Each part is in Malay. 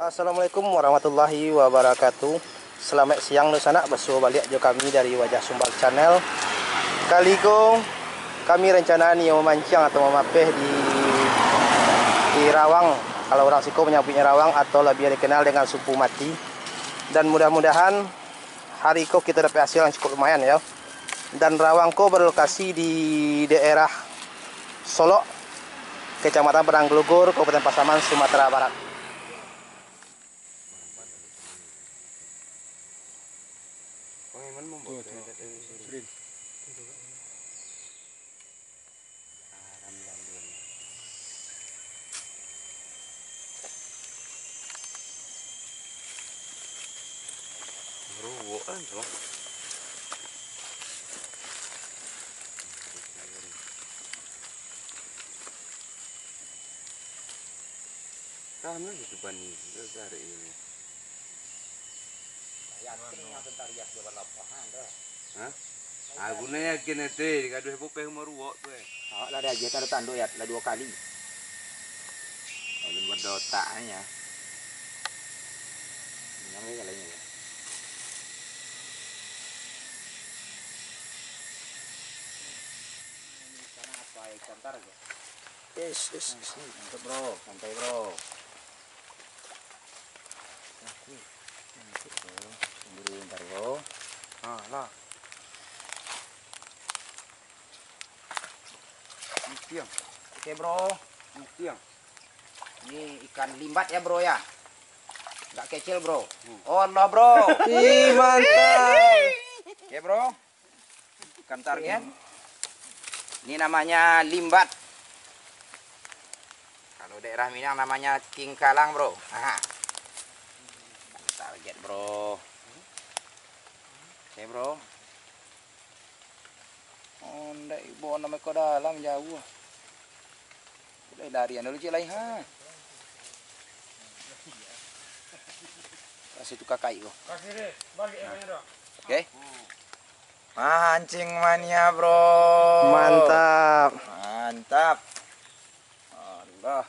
Assalamualaikum warahmatullahi wabarakatuh. Selamat siang Nusana, bersua balik jo kami dari Wajah Sumbang Channel. Kali ko kami rencana nih memancing atau memapeh di Rawang. Kalau orang Siko menyebutnya Rawang atau lebih dikenal dengan Sumpu Mati. Dan mudah-mudahan hari ko kita dapat hasil yang cukup lumayan ya. Dan Rawang ko berlokasi di daerah Solok, Kecamatan Padang Glugur, Kabupaten Pasaman, Sumatera Barat. Kamu di depan ini, cari ini. Hah? Aku nih yakin itu, kalau ibu pengen meruak tuh. Lah ada aja tanda tanduk ya, lah 2 kali. Kalau buat otaknya. Yang ini kalinya ya. Karena apa ikan tar ya? Yes. Mantap bro, santai bro. Buru ntar bro. Lah. Tiang. Oke bro. Tiang. Ini ikan limbat ya bro ya. Nggak kecil bro. Oh no bro. Ih, mantap. Oke bro. Ikan target. Ini namanya limbat. Kalau daerah Minang namanya cingkalang bro. Aha. Target bro. Oke bro. Oh, ndak ibu nama ke dalam jauh. Udah darian dulu cik lain ha. Kasih tu kakak itu. Kasih deh, balik yang dong. Oke. Mancing mania bro. Mantap. Mantap. Allah.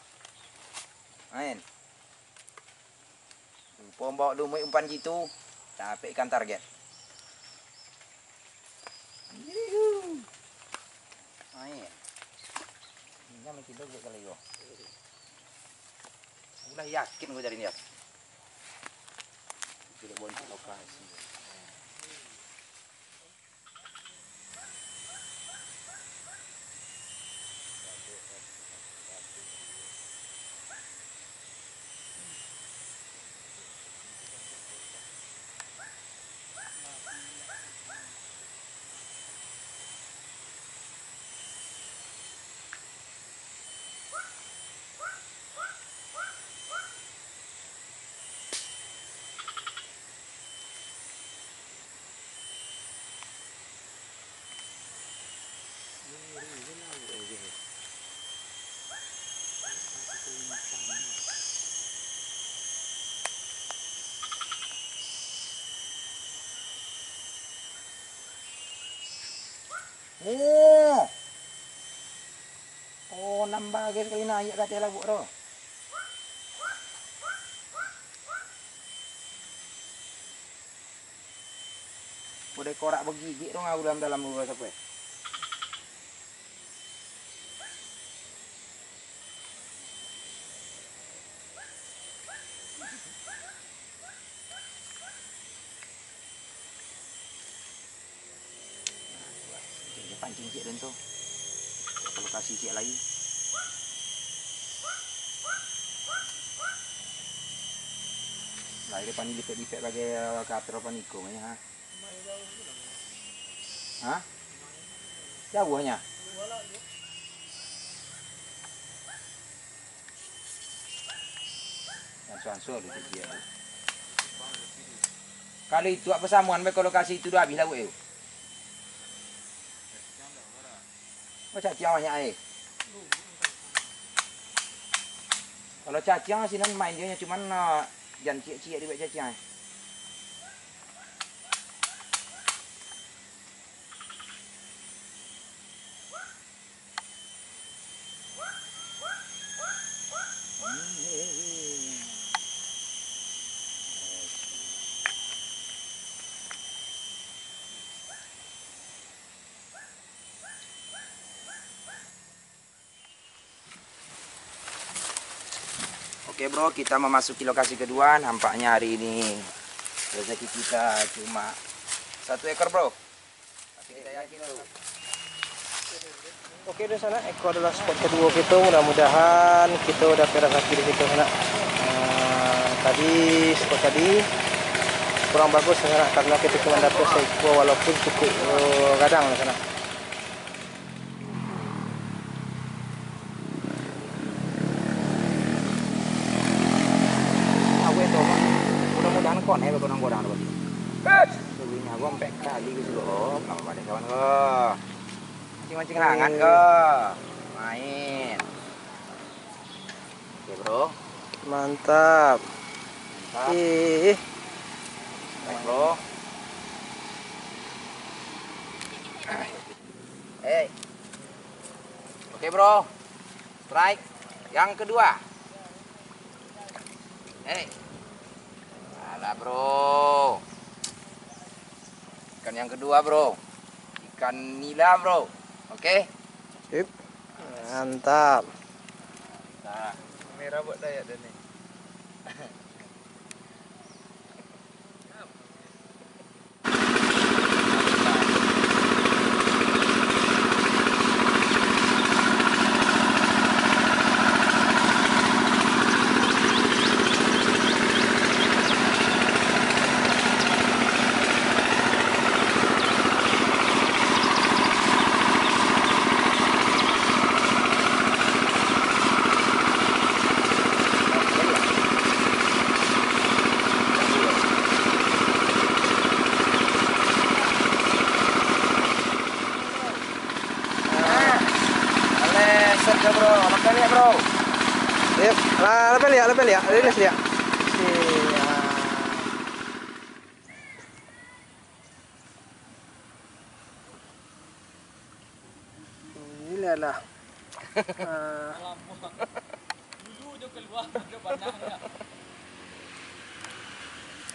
Main. Bawa lumut umpan gitu. Sampai ikan target. Main. Ini masih dulu kali yo. Udah yakin gue cari niat. Tidak boleh lokasi. Oh, nambah guys kali naik kata lah bro. Udah korak begigit dong aku dalam gua sampai. Jadi pancing cik dan tuh. Kalau kasih cik lagi. Lah ini pani dipek-dipek bagai katro paniko ya. Hah? Jauhnya. Ansur itu dia. Kalau itu apa samuan mereka lokasi itu dah habis lah gue. Macam ciawanya air. Kalau cacing sih nan main dia cuman jangan cia-cia di baca cacing. Oke bro, kita memasuki lokasi kedua. Nampaknya hari ini rezeki kita cuma 1 ekor bro. Tapi kita yakin tuh. Oke, di sana Eko adalah spot kedua kita. Mudah-mudahan kita udah rezeki di situ sana. Tadi spot tadi kurang bagus sana karena kita cuma dapat seekor walaupun cukup gadang di sana. Awe tuh, mudah-mudahan kok nih bekonang godang tuh. Dulunya gua sampai kali gitu loh, nggak apa-apa deh kawan gua. Mancing-mancing langan kok, main. Oke bro, Mantap. mantap. Ih, Baik bro. Hey. Oke bro, strike yang kedua. Hey. Alah bro. Ikan yang kedua bro. Ikan nila bro. Oke. sip. Mantap. Nah, Merah buat dayak dan nih. set ya bro, makan ya bro. Sip. Lepel ya. Rilis dia. Ini lah.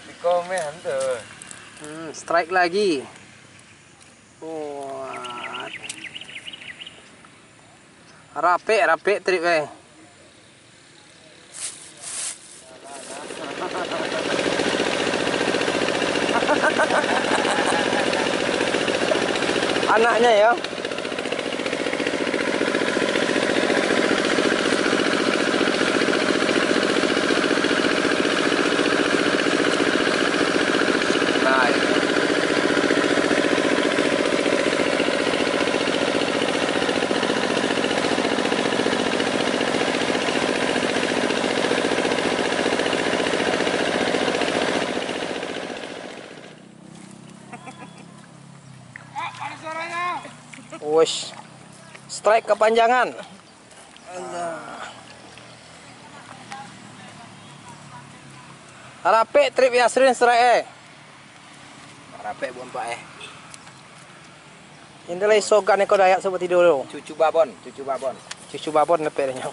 Di komen tuh. Strike lagi. Wah. Rapi trip Anaknya ya. Nah, Wush. Strike kepanjangan. Rapi trip Yasrin strike rapi buan pak Ini lah isogan ekor dayak sobat tidur dulu. Cucu babon. Cucu babon lepelnya.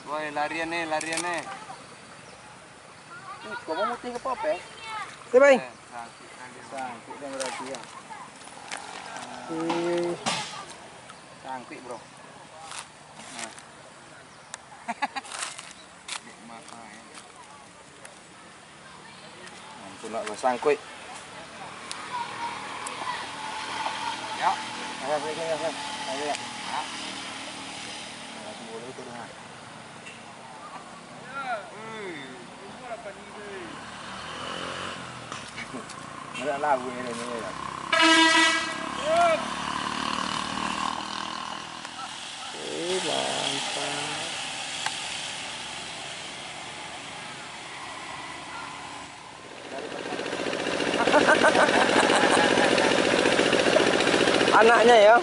Woi, larian nih. Kau mau muting ke pop ya? Sip, Bang. Sangkut dan berarti ya. Sangkut bro. Nah. Ampun nak sangkut. Ya. Ayo ya. Boleh tu dengar. Ada lagu ini. Mantap. Anaknya ya.